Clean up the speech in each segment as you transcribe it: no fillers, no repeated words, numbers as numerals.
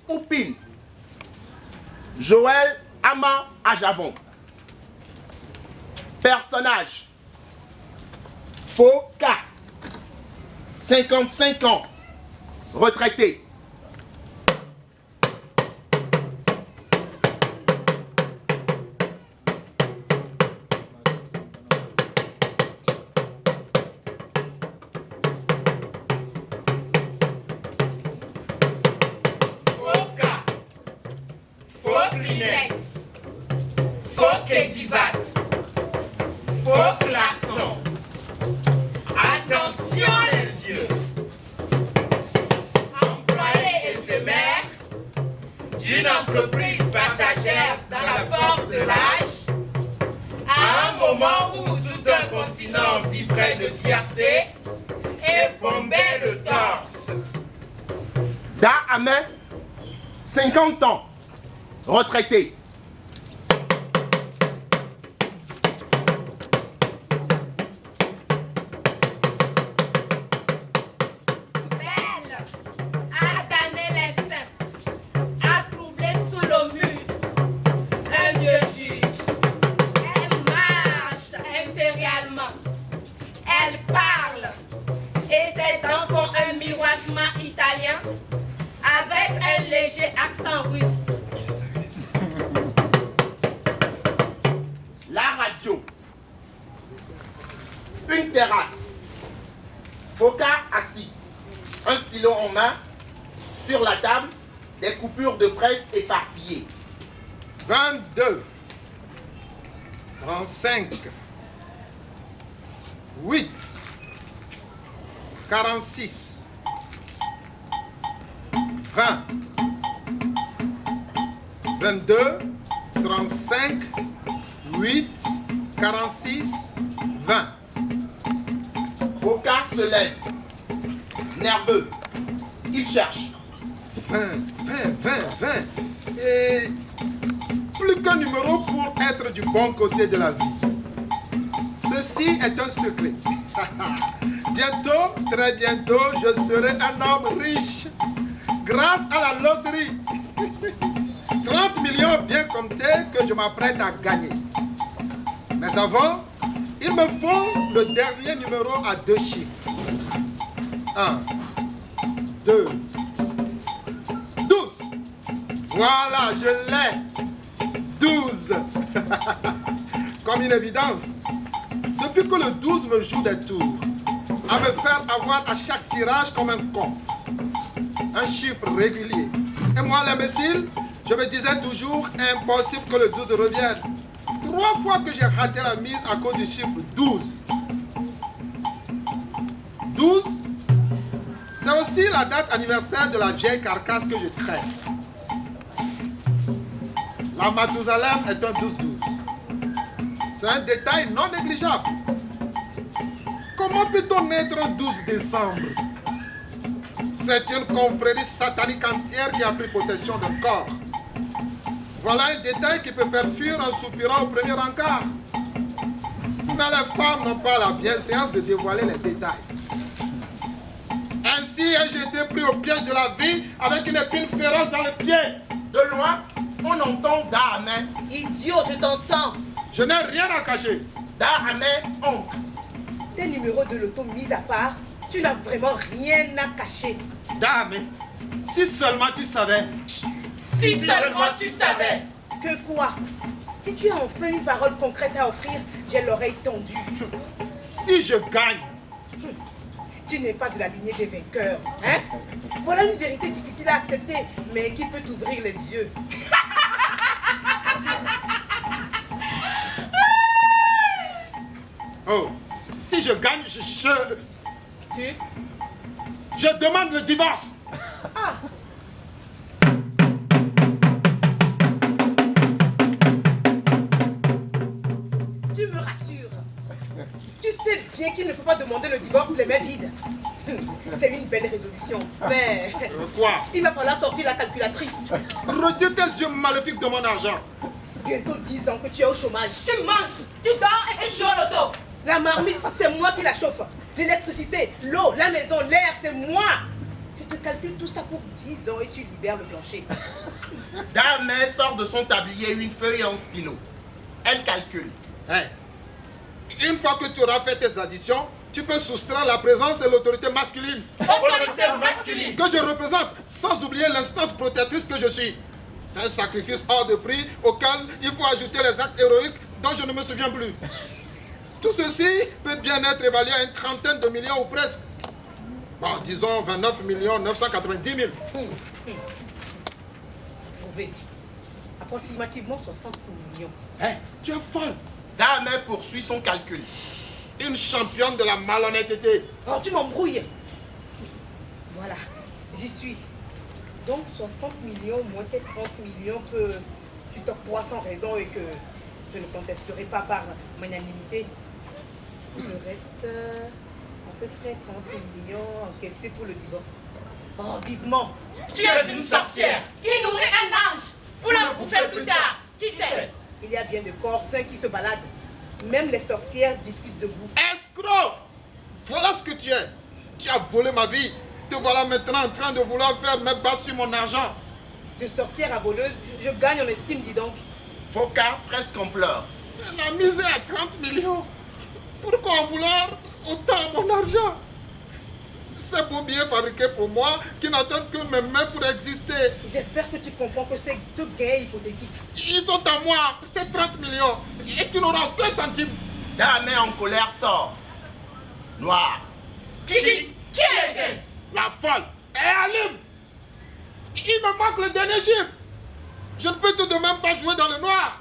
ou pile? Joël Amand à Javon. Personnage. Foka. 55 ans. Retraité. Attention les yeux. Employé éphémère d'une entreprise passagère dans la force de l'âge, à un moment où tout un continent vibrait de fierté et bombait le torse. Dahamé, 50 ans, retraité. Elle parle et ses dents font un miroitement italien avec un léger accent russe. La radio. Une terrasse. Foka assis. Un stylo en main. Sur la table, des coupures de presse éparpillées. 22, 35, 8, 46, 20, 22, 35, 8, 46, 20. Foka se lève. Nerveux. Il cherche. 20. Et plus qu'un numéro pour être du bon côté de la vie. Ceci est un secret. Bientôt, très bientôt, je serai un homme riche grâce à la loterie. 30 millions bien comptés que je m'apprête à gagner. Mais avant, il me faut le dernier numéro à 2 chiffres. 1, 2, 12. Voilà, je l'ai. 12. Comme une évidence. Depuis que le 12 me joue des tours, à me faire avoir à chaque tirage comme un con. Un chiffre régulier. Et moi, l'imbécile, je me disais toujours impossible que le 12 revienne. 3 fois que j'ai raté la mise à cause du chiffre 12. 12, c'est aussi la date anniversaire de la vieille carcasse que je traîne. La Mathusalem est un 12-12. C'est un détail non négligeable. Comment peut-on naître un 12 décembre? C'est une confrérie satanique entière qui a pris possession d'un corps. Voilà un détail qui peut faire fuir un soupirant au premier encart. Mais les femmes n'ont pas la bienséance de dévoiler les détails. Ainsi ai-je été pris au piège de la vie avec une épine féroce dans le pied. De loin, on entend Dahamé. Idiot, je t'entends. Je n'ai rien à cacher. Dahamé oncle. Tes numéros de loto mis à part, tu n'as vraiment rien à cacher. Dahamé, si seulement tu savais. Si seulement tu savais. Que quoi? Si tu as enfin une parole concrète à offrir, j'ai l'oreille tendue. Si je gagne. Tu n'es pas de la lignée des vainqueurs, hein? Voilà une vérité difficile à accepter, mais qui peut t'ouvrir les yeux. Oh, si je gagne, Tu? je demande le divorce. Ah! Tu me rassures. Tu sais bien qu'il ne faut pas demander le divorce les mains vides. C'est une belle résolution, mais... Quoi? Il va falloir sortir la calculatrice. Retire tes yeux maléfiques de mon argent. Bientôt 10 ans que tu es au chômage. Tu manges, tu dors et tu joues au loto. La marmite, c'est moi qui la chauffe. L'électricité, l'eau, la maison, l'air, c'est moi. Je te calcules tout ça pour 10 ans et tu libères le plancher. Dame sort de son tablier une feuille et un stylo. Elle calcule. Hey, une fois que tu auras fait tes additions, tu peux soustraire la présence et l'autorité masculine Autorité masculine. que je représente, sans oublier l'instance protectrice que je suis. C'est un sacrifice hors de prix auquel il faut ajouter les actes héroïques dont je ne me souviens plus. Tout ceci peut bien être évalué à une trentaine de millions ou presque. Bon, disons 29 990 000. Prouvé. Approximativement 60 millions. Hey, tu es folle. Dame poursuit son calcul. Une championne de la malhonnêteté. Oh, tu m'embrouilles. Voilà, j'y suis. Donc 60 millions moins tes 30 millions que tu t'octroies sans raison et que je ne contesterai pas par magnanimité. Le reste, à peu près 30 millions encaissés pour le divorce. Oh, vivement. Tu es une sorcière. Qui nourrit un ange pour le bouffer plus tard. Qui sait? Il y a bien de corps sains qui se baladent. Même les sorcières discutent debout. Escroc! Voilà ce que tu es. Tu as volé ma vie. Te voilà maintenant en train de vouloir faire me battre sur mon argent. De sorcière à voleuse, je gagne en estime, dis donc. Foka presque en pleurs. La mise est à 30 millions. Pourquoi en vouloir autant mon argent? Ces beaux billets fabriqués pour moi qui n'attendent que mes mains pour exister. J'espère que tu comprends que c'est ce gain est hypothétique. Ils sont à moi, c'est 30 millions. Et tu n'auras aucun centime. Dame en colère sort. Noir. Qui est? La folle. Et Alim, il me manque le dernier chiffre. Je ne peux tout de même pas jouer dans le noir.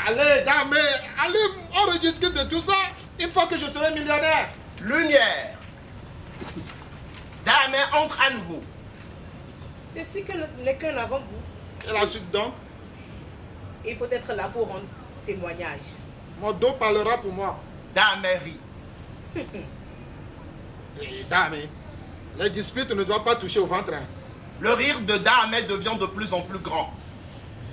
Allez, dame, Alim, on rediscute de tout ça une fois que je serai millionnaire. Lumière. Dame entre à nouveau. Ceci n'est qu'un avant-goût. Et la suite donc, Il faut être là pour rendre témoignage. mon dos parlera pour moi. Dame rit. Et dame, les disputes ne doivent pas toucher au ventre. Hein. Le rire de Dame devient de plus en plus grand.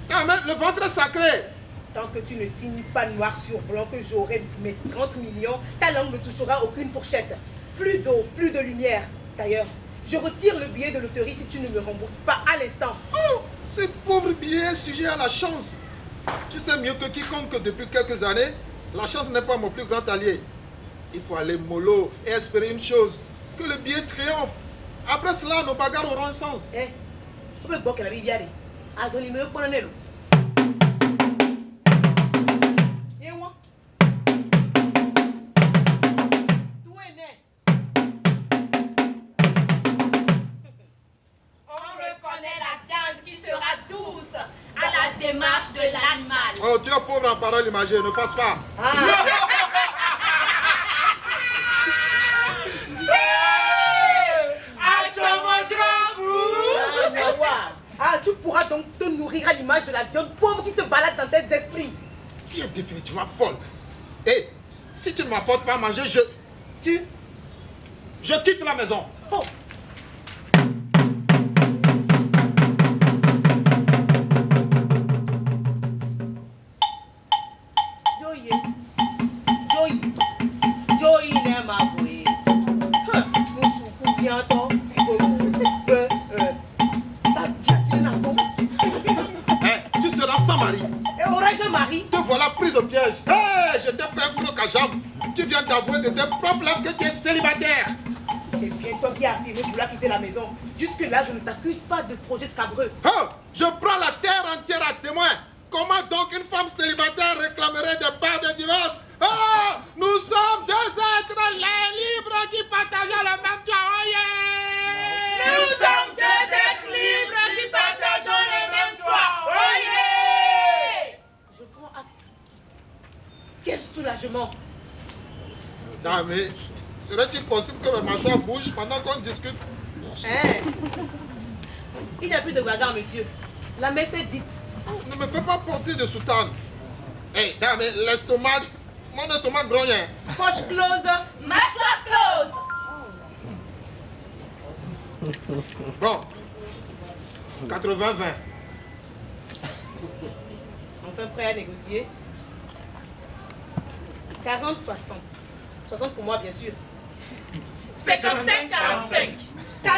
Dame, le ventre est sacré. Tant que tu ne signes pas noir sur blanc que j'aurai mes 30 millions, ta langue ne touchera aucune fourchette. Plus d'eau, plus de lumière. D'ailleurs, je retire le billet de loterie si tu ne me rembourses pas à l'instant. Oh, ces pauvres billets sujets à la chance. Tu sais mieux que quiconque que depuis quelques années, la chance n'est pas mon plus grand allié. Il faut aller mollo et espérer une chose, que le billet triomphe. Après cela, nos bagarres auront un sens. Eh, tu peux que la rivière est. Azoli me prend un élo. Viens-moi. Tout est né. On reconnaît la viande qui sera douce à la démarche de l'animal. Oh, tu es pauvre en parole imagée, ne force pas. Ah, tu pourras donc te nourrir à l'image de la viande pauvre qui se balade dans tes esprits. Tu es définitivement folle. Et si tu ne m'apportes pas à manger, je quitte la maison. Oh. Joy n'est ma bouée. Nous soucou bientôt. Tu seras sans mari. Et aurais-je un mari? Te voilà prise au piège. Hey, je t'ai fait un bloc à jambe. Tu viens d'avouer de tes propres lèvres que tu es célibataire. C'est bien toi qui as affirmé vouloir quitter la maison. Jusque-là, je ne t'accuse pas de projet scabreux. Oh, je prends la terre entière à témoin. Comment donc une femme célibataire réclamerait des parts de divorce? Oh, nous sommes deux êtres libres qui partagent le même toit. Oh, yeah! Nous sommes deux êtres libres qui partageons le même toit. Oyez! Je prends acte. Quel soulagement. Non, mais serait-il possible que mes mâchoires bougent pendant qu'on discute? Hein? Il n'y a plus de bagarre, monsieur. La messe est dite. Oh, ne me fais pas porter de soutane. Hey, dame, l'estomac, mon estomac grogne. Poche close. Mâchoire close. Bon, 80-20. Enfin prêt à négocier. 40-60. 60 pour moi, bien sûr. 55-45. 50-50.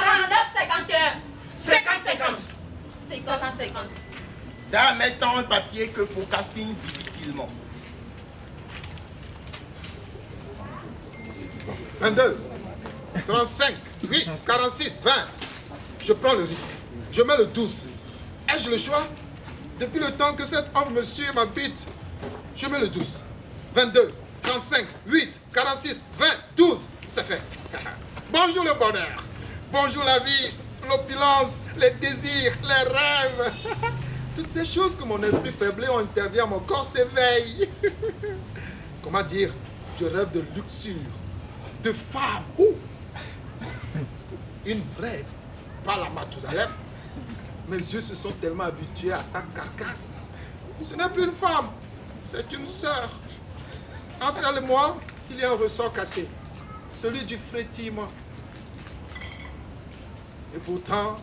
50-50. Là, maintenant un papier que Foka signe difficilement. 22, 35, 8, 46, 20. Je prends le risque. Je mets le 12. Ai-je le choix? Depuis le temps que cet homme me suit et m'habite, je mets le 12. 22, 35, 8, 46, 20, 12. C'est fait. Bonjour le bonheur. Bonjour la vie, l'opulence, les désirs, les rêves. Toutes ces choses que mon esprit faiblé ont interdit à mon corps s'éveillent. Comment dire? Je rêve de luxure, de femme. Une vraie, pas la Mathusalem. Mes yeux se sont tellement habitués à sa carcasse. Ce n'est plus une femme, c'est une sœur. Entre elle et moi, il y a un ressort cassé, celui du frétillement. Et pourtant,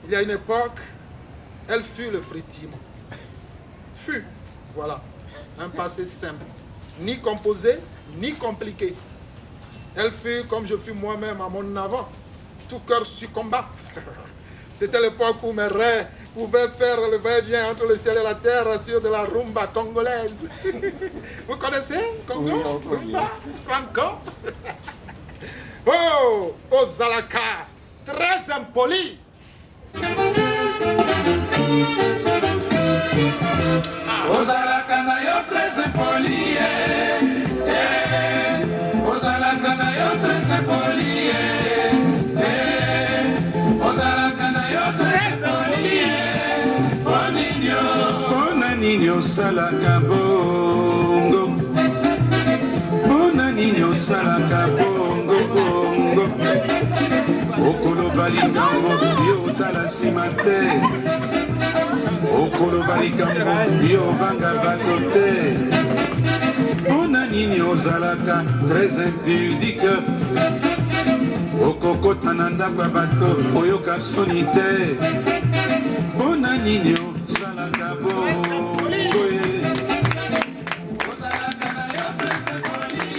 il y a une époque, elle fut le frétillement. Fut, voilà, un passé simple, ni composé, ni compliqué. Elle fut comme je fus moi-même à mon avant, tout cœur succomba. C'était l'époque où mes rêves pouvaient faire le va-et-vient entre le ciel et la terre sur de la rumba congolaise. Vous connaissez Congo? Oui, rumba, Franco. Oh, Ozalaka, très impoli. Ozalaka na yo très impoli, Ozalaka na yo très impoli, Ozalaka na yo très impoli, Bona nini osalaka bongo, Bona nini osalaka bongo bongo, okoloba likambo yo tala nsima te, okoloba likambo yo banga bato te. Mpona nini ozalaka très impudique, okokota na ndako ya bato oyoka soni te. Mpona nini ozalaka bongo ye, ozalaka na yo très impoli,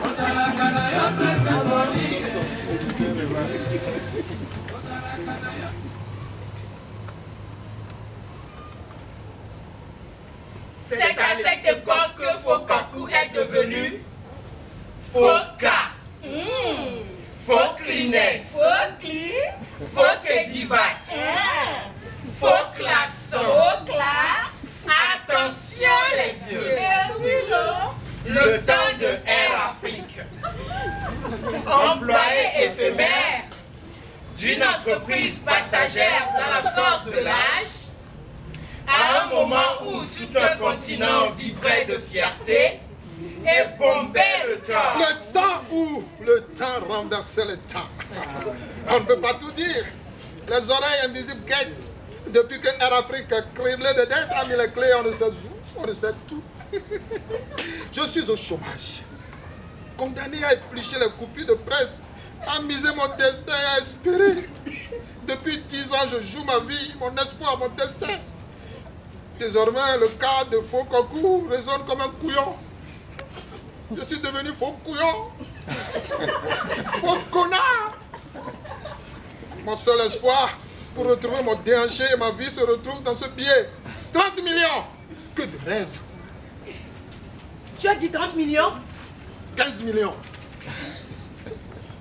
ozalaka na yo très impoli. C'est à cette époque que Fokaku est devenu Foka. Foklines. Fokedivat. Foklasson. Attention les yeux. Le temps de Air Afrique. Employé éphémère d'une entreprise passagère dans la force de l'âge, à un moment où tout un continent vibrait de fierté et bombait le torse. Le temps où le temps renversait le temps. On ne peut pas tout dire. Les oreilles invisibles guettent. Depuis que Air Afrique, criblé de dettes, a mis les clés, on ne sait où, on ne sait tout. Je suis au chômage. Condamné à éplucher les coupures de presse, à miser mon destin et à espérer. Depuis 10 ans, je joue ma vie, mon espoir, mon destin. Désormais, le cas de Fokaku résonne comme un couillon. Je suis devenu faux couillon. Faux connard. Mon seul espoir pour retrouver mon déhanché et ma vie se retrouve dans ce billet. 30 millions. Que de rêves. Tu as dit 30 millions? 15 millions.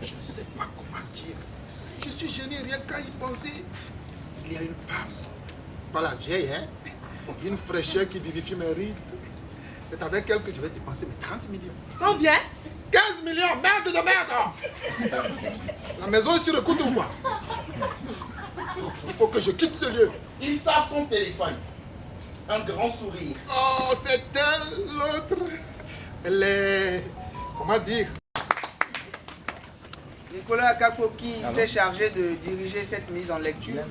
Je ne sais pas comment dire. Je suis gêné rien qu'à y penser. Il y a une femme. Pas la vieille, hein. Une fraîcheur qui vivifie mes rites. C'est avec elle que je vais dépenser mes 30 millions. Combien? 15 millions, merde de merde. La maison est sur le coup ou quoi? Il faut que je quitte ce lieu. Il sort son téléphone. Un grand sourire. Oh, c'est elle, l'autre. Elle est... Comment dire? Nicolas Kakoki s'est chargé de diriger cette mise en lecture.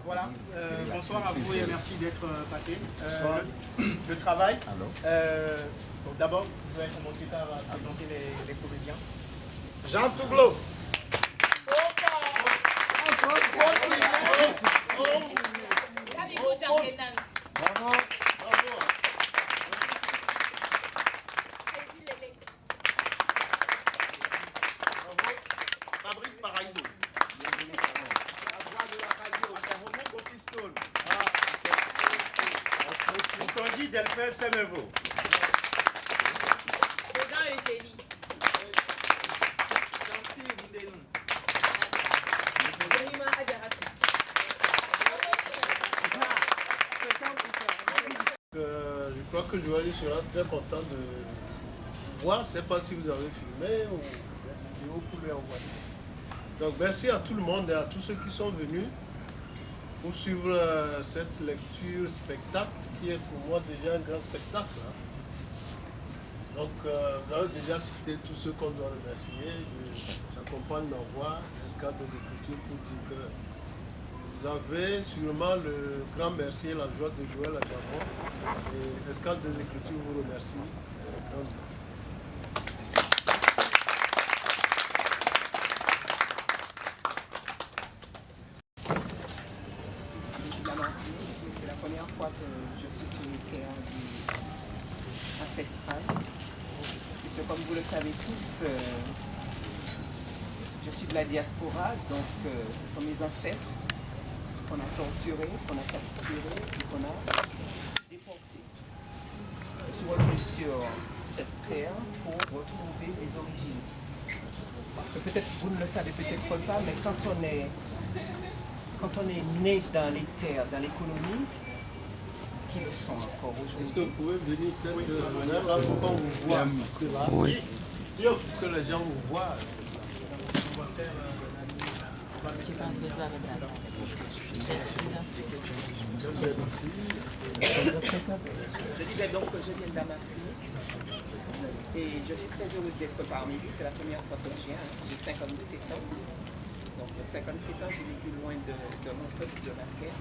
Voilà, bonsoir à vous et merci d'être passé. Le travail. Donc d'abord, je vais commencer par présenter les comédiens. Jean Toubleau. Bravo. Fabrice Paraiso. Entendu Delphin Semevo. Dedans Eugénie. Je crois que Joël sera très content de voir. Je ne sais pas si vous avez filmé ou la vidéo pour lui envoyer. Donc merci à tout le monde et à tous ceux qui sont venus pour suivre cette lecture spectacle qui est pour moi déjà un grand spectacle. Hein. Donc vous avez déjà cité tous ceux qu'on doit remercier. J'accompagne ma voix, Escale des Écritures, pour dire que vous avez sûrement le grand merci et la joie de Joël Adjamon. Et Escale des Écritures vous remercie. C'est la première fois que je suis sur les terres ancestrales. Puisque comme vous le savez tous, je suis de la diaspora, donc ce sont mes ancêtres qu'on a torturés, qu'on a capturés et qu'on a déportés. Je suis revenu sur cette terre pour retrouver les origines. Parce que peut-être vous ne le savez peut-être pas, mais quand on est né dans les terres, dans l'économie, qui le sont encore aujourd'hui. Est-ce que vous pouvez venir peut-être là pour qu'on vous voit? Parce que là, oui. Il faut que les gens vous voient. On va faire Je pense que je dois mettre ça. Je disais donc que je viens de la Martinique et je suis très heureuse d'être parmi vous. C'est la première fois que je viens. J'ai 57 ans. Donc 57 ans, j'ai vécu loin de mon peuple, de ma terre.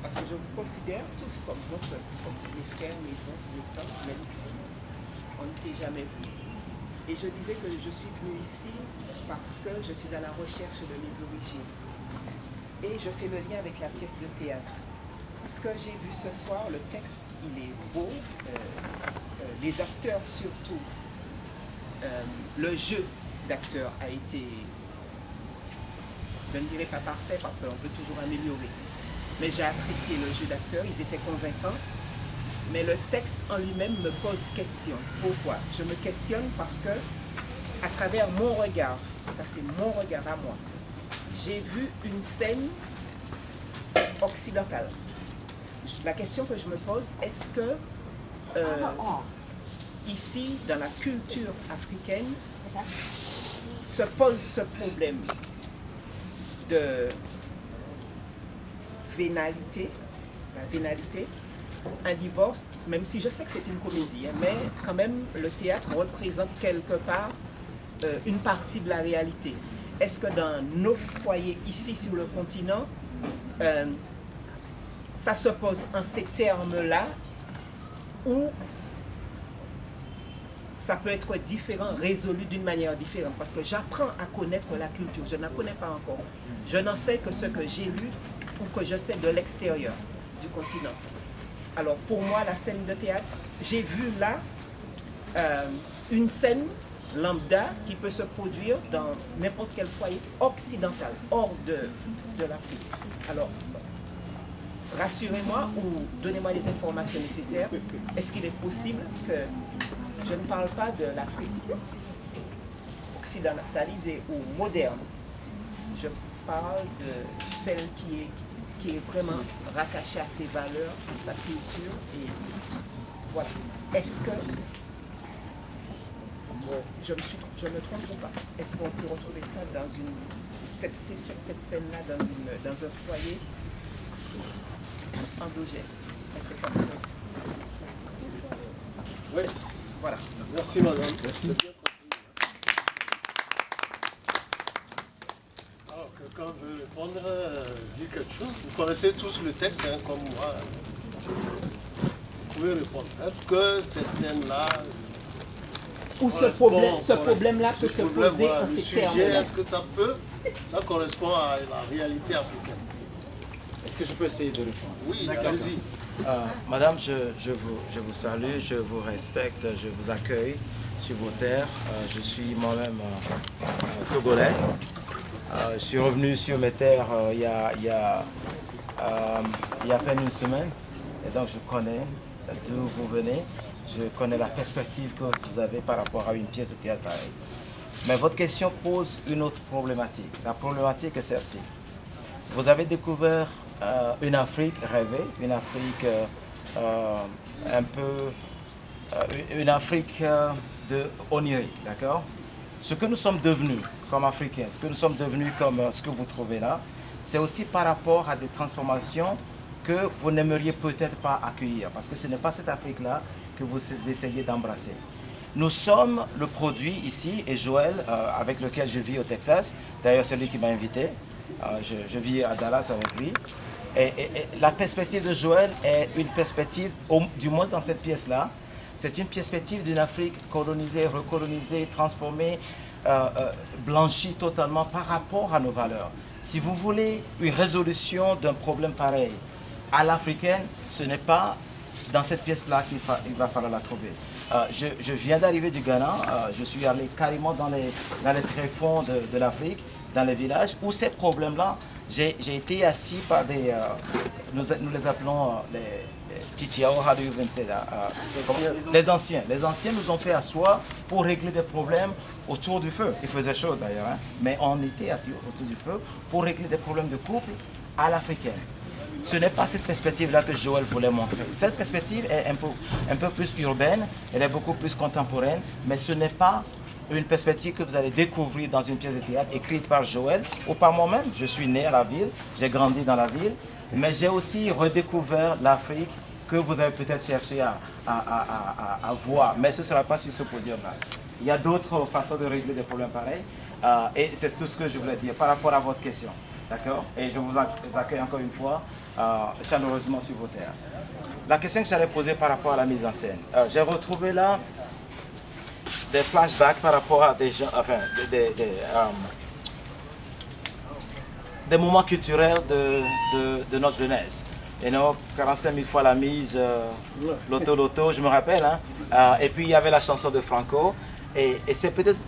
Parce que je vous considère tous comme mon peuple, comme mes frères, mes oncles, mes tantes, même si on ne s'est jamais vu. Et je disais que je suis venue ici parce que je suis à la recherche de mes origines. Et je fais le lien avec la pièce de théâtre. Ce que j'ai vu ce soir, le texte, il est beau. Les acteurs surtout, le jeu d'acteurs a été, je ne dirais pas parfait parce qu'on peut toujours améliorer. Mais j'ai apprécié le jeu d'acteurs, ils étaient convaincants. Mais le texte en lui-même me pose question. Pourquoi? Je me questionne parce que, à travers mon regard, ça c'est mon regard à moi, j'ai vu une scène occidentale. La question que je me pose, est-ce que ici, dans la culture africaine, se pose ce problème de vénalité, la vénalité, un divorce, même si je sais que c'est une comédie, hein, mais quand même le théâtre représente quelque part une partie de la réalité. Est-ce que dans nos foyers ici sur le continent, ça se pose en ces termes-là ou ça peut être différent, résolu d'une manière différente? Parce que j'apprends à connaître la culture, je ne la connais pas encore. Je n'en sais que ce que j'ai lu ou que je sais de l'extérieur du continent. Alors pour moi, la scène de théâtre, j'ai vu là une scène lambda qui peut se produire dans n'importe quel foyer occidental, hors de l'Afrique. Alors, rassurez-moi ou donnez-moi les informations nécessaires. Est-ce qu'il est possible que je ne parle pas de l'Afrique occidentalisée ou moderne? Je parle de celle qui est vraiment rattachée à ses valeurs, à sa culture. Et voilà. Est-ce que je me trompe ou pas? Est-ce qu'on peut retrouver ça dans cette scène-là dans un foyer endogène? Est-ce que ça peut se... Oui. Voilà. Merci madame. Merci. Alors, quelqu'un veut répondre, dire quelque chose. Vous connaissez tous le texte, hein, comme moi. Vous pouvez répondre. Est-ce que cette scène-là... Ou ce problème-là peut se poser en ces termes-là? Est-ce que ça correspond à la réalité africaine? Est-ce que je peux essayer de répondre? Oui, allez-y. Madame, je vous salue, je vous respecte, je vous accueille sur vos terres. Je suis moi-même togolais. Je suis revenu sur mes terres il y a à peine une semaine. Et donc je connais d'où vous venez. Je connais la perspective que vous avez par rapport à une pièce de théâtre pareille. Mais votre question pose une autre problématique. La problématique est celle-ci. Vous avez découvert une Afrique rêvée, une Afrique une Afrique de onirique, d'accord? Ce que nous sommes devenus comme Africains, ce que nous sommes devenus comme ce que vous trouvez là, c'est aussi par rapport à des transformations que vous n'aimeriez peut-être pas accueillir, parce que ce n'est pas cette Afrique-là que vous essayez d'embrasser. Nous sommes le produit ici, et Joël, avec lequel je vis au Texas, d'ailleurs c'est lui qui m'a invité, je vis à Dallas avec lui, et la perspective de Joël est une perspective, du moins dans cette pièce-là, c'est une perspective d'une Afrique colonisée, recolonisée, transformée, blanchie totalement par rapport à nos valeurs. Si vous voulez une résolution d'un problème pareil à l'africaine, ce n'est pas dans cette pièce-là qu'il va falloir la trouver. Je viens d'arriver du Ghana, je suis allé carrément dans les tréfonds de l'Afrique, dans les villages, où ces problèmes-là, j'ai été assis par des... nous les appelons les Titiao, how do you even say that? Les anciens. Les anciens nous ont fait asseoir pour régler des problèmes autour du feu. Il faisait chaud d'ailleurs, hein? Mais on était assis autour du feu pour régler des problèmes de couple à l'africaine. Ce n'est pas cette perspective-là que Joël voulait montrer. Cette perspective est un peu plus urbaine, elle est beaucoup plus contemporaine, mais ce n'est pas une perspective que vous allez découvrir dans une pièce de théâtre écrite par Joël ou par moi-même. Je suis né à la ville, j'ai grandi dans la ville, mais j'ai aussi redécouvert l'Afrique que vous avez peut-être cherché à voir, mais ce ne sera pas sur ce podium-là. Il y a d'autres façons de régler des problèmes pareils, et c'est tout ce que je voulais dire par rapport à votre question. D'accord? Et je vous accueille encore une fois chaleureusement sur vos terrasses. La question que j'allais poser par rapport à la mise en scène, j'ai retrouvé là des flashbacks par rapport à des gens, enfin, des moments culturels de notre jeunesse. You know, 45 000 fois la mise, Loto, je me rappelle. Hein? Et puis il y avait la chanson de Franco. Et c'est peut-être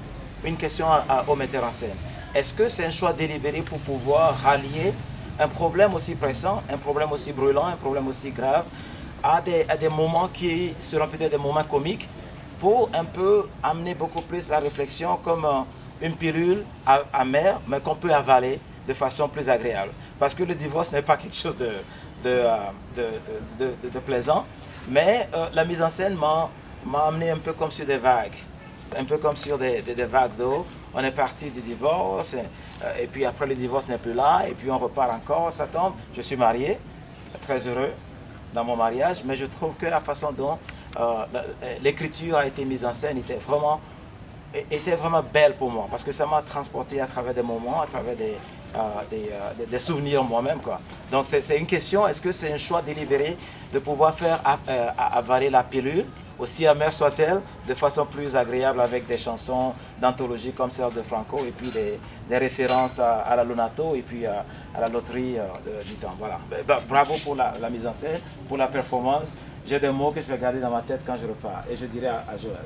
une question au metteur en scène. Est-ce que c'est un choix délibéré pour pouvoir rallier un problème aussi pressant, un problème aussi brûlant, un problème aussi grave, à des moments qui seront peut-être des moments comiques, pour un peu amener beaucoup plus la réflexion comme une pilule amère, mais qu'on peut avaler de façon plus agréable. Parce que le divorce n'est pas quelque chose de plaisant, mais la mise en scène m'a amené un peu comme sur des vagues, un peu comme sur des vagues d'eau. On est parti du divorce, et puis après le divorce n'est plus là, et puis on repart encore, ça tombe. Je suis marié, très heureux dans mon mariage, mais je trouve que la façon dont l'écriture a été mise en scène était vraiment belle pour moi, parce que ça m'a transporté à travers des moments, à travers des souvenirs moi-même, quoi. Donc c'est une question, est-ce que c'est un choix délibéré de pouvoir faire avaler la pilule, aussi amère soit-elle, de façon plus agréable, avec des chansons d'anthologie comme celle de Franco, et puis des références à la Lonato, et puis à la loterie du temps. Voilà. Bravo pour la mise en scène, pour la performance. J'ai des mots que je vais garder dans ma tête quand je repars, et je dirai à Joël.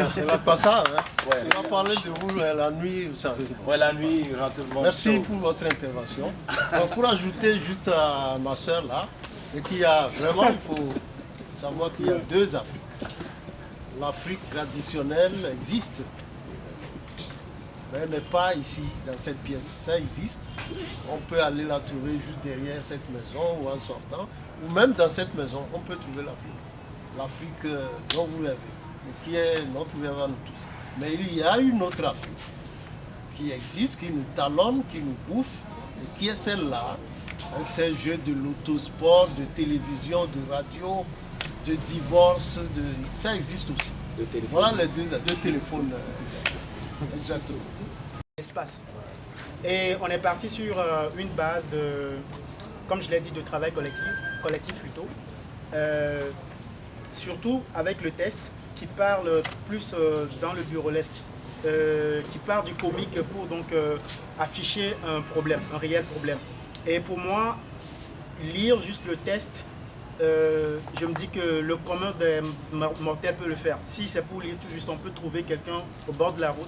C'est pas ça, hein? Ouais. On va parler de vous la nuit, vous savez. Ouais, la nuit, rend tout le monde. Merci pour votre intervention. Donc, pour ajouter juste à ma soeur là, et qu'il y a vraiment, il faut savoir qu'il y a deux Afriques. L'Afrique traditionnelle existe, mais elle n'est pas ici, dans cette pièce. Ça existe. On peut aller la trouver juste derrière cette maison ou en sortant, ou même dans cette maison, on peut trouver l'Afrique. L'Afrique dont vous l'avez, et qui est notre vivant à nous tous. Mais il y a une autre Afrique qui existe, qui nous talonne, qui nous bouffe, et qui est celle-là, avec ces jeux de l'autosport, de télévision, de radio, de divorce, ça existe aussi. Voilà les deux téléphones. Exactement. Espace. Et on est parti sur une base de, comme je l'ai dit, de travail collectif plutôt. Surtout avec le test qui parle plus dans le burlesque, qui part du comique pour donc afficher un problème, un réel problème. Et pour moi, lire juste le test, je me dis que le commun des mortels peut le faire. Si c'est pour lire tout juste, on peut trouver quelqu'un au bord de la route,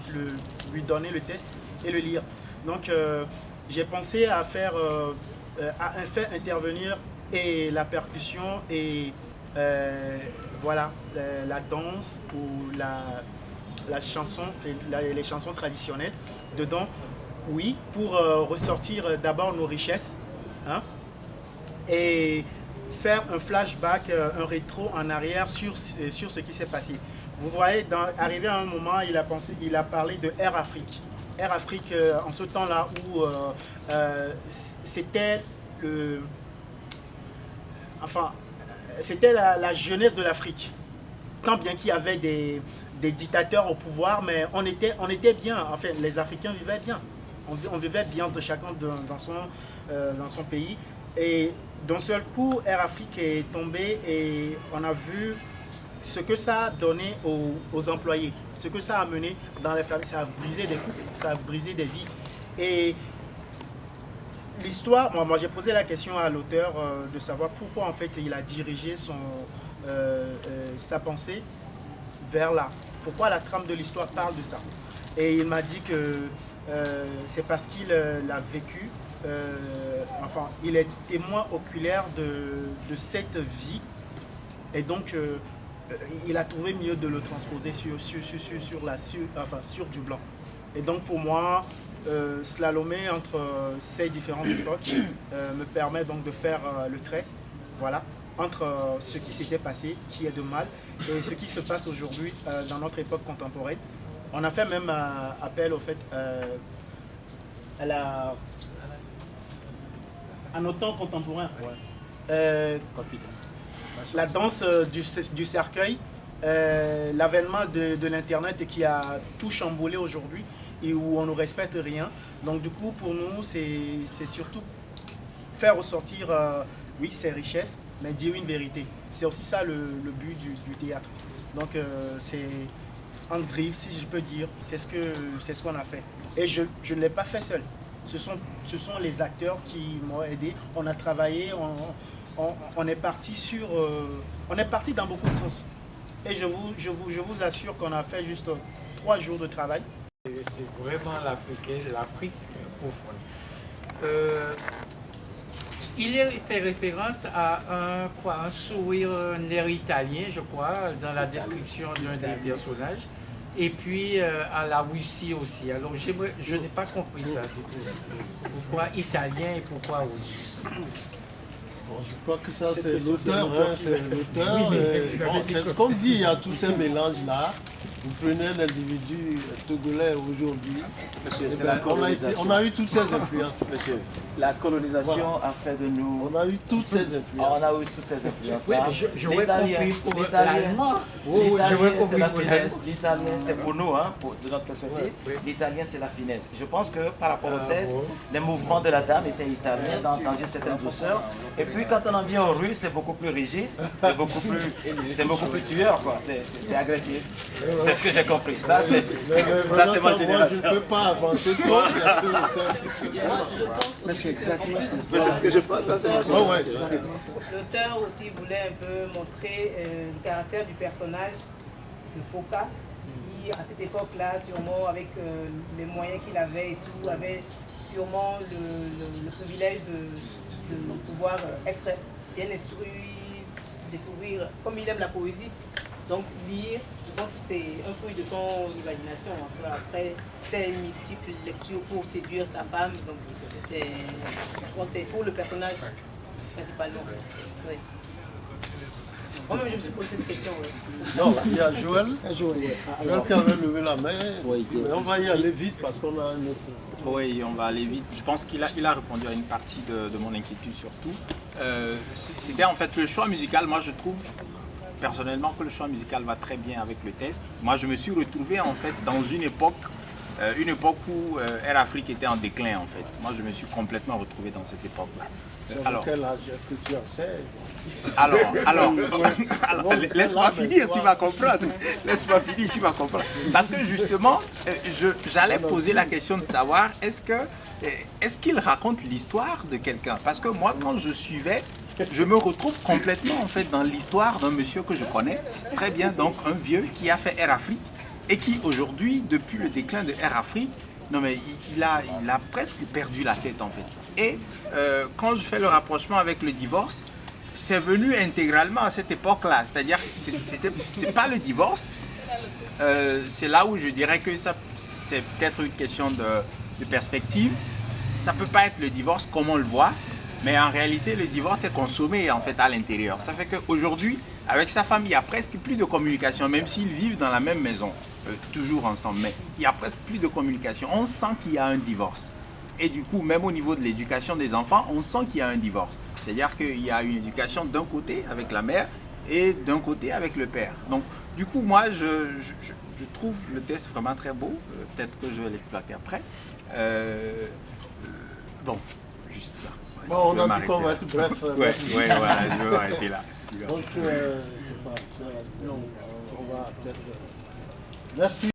lui donner le test et le lire. Donc j'ai pensé à faire intervenir et la percussion et voilà, la danse ou la chanson, les chansons traditionnelles dedans. Oui, pour ressortir d'abord nos richesses, hein, et faire un flashback, un rétro en arrière sur ce qui s'est passé. Vous voyez, arrivé à un moment, il a parlé de Air Afrique. Air Afrique, en ce temps-là où c'était c'était la jeunesse de l'Afrique. Tant bien qu'il y avait des dictateurs au pouvoir, mais on était bien. Enfin, les Africains vivaient bien. On vivait bien de chacun dans son pays. Et d'un seul coup, Air Afrique est tombé et on a vu ce que ça a donné aux employés, ce que ça a mené dans les familles. Ça a brisé des couples, ça a brisé des vies. Et l'histoire, moi j'ai posé la question à l'auteur de savoir pourquoi en fait il a dirigé sa pensée vers là. Pourquoi la trame de l'histoire parle de ça. Et il m'a dit que c'est parce qu'il l'a vécu. Il est témoin oculaire de cette vie. Et donc, il a trouvé mieux de le transposer sur du blanc. Et donc, pour moi, slalomer entre ces différentes époques me permet donc de faire le trait, voilà, entre ce qui s'était passé, qui est de mal, et ce qui se passe aujourd'hui dans notre époque contemporaine. On a fait même appel au fait à nos temps contemporains. La danse du cercueil, l'avènement de l'Internet qui a tout chamboulé aujourd'hui et où on ne respecte rien. Donc du coup, pour nous, c'est surtout faire ressortir, oui, ses richesses, mais dire une vérité. C'est aussi ça le but du théâtre. Donc c'est en griffe, si je peux dire, c'est ce qu'on a fait. Et je ne l'ai pas fait seul. Ce sont les acteurs qui m'ont aidé. On a travaillé, on est parti dans beaucoup de sens. Et je vous assure qu'on a fait juste 3 jours de travail. C'est vraiment l'Afrique profonde. Il fait référence à un sourire italien, je crois, dans la description d'un des personnages. Et puis à la Russie aussi. Alors je n'ai pas compris ça du tout. Pourquoi italien et pourquoi russe? Bon, je crois que ça c'est l'auteur. Hein, c'est l'auteur. C'est comme dit, il y a tous ces mélanges-là. Vous prenez l'individu togolais aujourd'hui. Monsieur, c'est ben, la colonisation. On a eu toutes ces influences. Monsieur, la colonisation a fait de nous... On a eu toutes ces influences. On a eu toutes ces influences. Oui, mais j'aurais compris pour l'allemand. L'italien, c'est la finesse. L'italien, c'est pour nous, hein, de notre perspective. Oui. L'italien, c'est la finesse. Je pense que par rapport au test, les mouvements de la dame étaient italiens, dans une certaine douceur. Et puis quand on en vient au russe, c'est beaucoup plus rigide, c'est beaucoup plus tueur, quoi. C'est agressif. C'est ce que j'ai compris. Ça, c'est ma génération. Je ne peux pas avancer trop. Mais c'est exactement ça. C'est ce que je pense. Ça, c'est ma génération. L'auteur aussi voulait un peu montrer le caractère du personnage de Foka, qui à cette époque-là, sûrement avec les moyens qu'il avait et tout, avait sûrement le privilège de pouvoir être bien instruit, découvrir, comme il aime la poésie. Donc lire, je pense que c'est un fruit de son imagination. Après, c'est multiples lectures pour séduire sa femme. Donc je crois que c'est pour le personnage principalement. Oui. Moi-même, je me suis posé cette question. Oui. Non, il y a Joël. Joël qui avait levé la main. Oui, mais on va y aller vite parce qu'on a un autre. Oui, on va aller vite. Je pense qu'il a répondu à une partie de mon inquiétude surtout. C'était en fait le choix musical. Moi, je trouve personnellement que le choix musical va très bien avec le test. Moi, je me suis retrouvé en fait dans une époque où Air Afrique était en déclin en fait. Moi, je me suis complètement retrouvé dans cette époque-là. Alors, quel âge est-ce que tu enseignes? Alors, laisse-moi finir, tu vas comprendre. Laisse-moi finir, tu vas comprendre. Parce que justement, j'allais poser la question de savoir, est-ce qu'il raconte l'histoire de quelqu'un? Parce que moi, quand je suivais, je me retrouve complètement en fait dans l'histoire d'un monsieur que je connais très bien, donc un vieux qui a fait Air Afrique et qui aujourd'hui, depuis le déclin de Air Afrique, non mais il a presque perdu la tête en fait. Et quand je fais le rapprochement avec le divorce, c'est venu intégralement à cette époque-là. C'est-à-dire que c'est pas le divorce, c'est là où je dirais que c'est peut-être une question de perspective. Ça peut pas être le divorce comme on le voit, mais en réalité le divorce est consommé en fait à l'intérieur. Ça fait qu'aujourd'hui, avec sa femme, il n'y a presque plus de communication, même s'ils vivent dans la même maison, toujours ensemble, mais il n'y a presque plus de communication. On sent qu'il y a un divorce. Et du coup, même au niveau de l'éducation des enfants, on sent qu'il y a un divorce. C'est-à-dire qu'il y a une éducation d'un côté avec la mère et d'un côté avec le père. Donc, du coup, moi, je trouve le test vraiment très beau. Peut-être que je vais l'exploiter après. Bon, juste ça. Bon, on a dit qu'on va être bref. Ouais, voilà, je vais m'arrêter là. Donc, on va peut-être... Merci.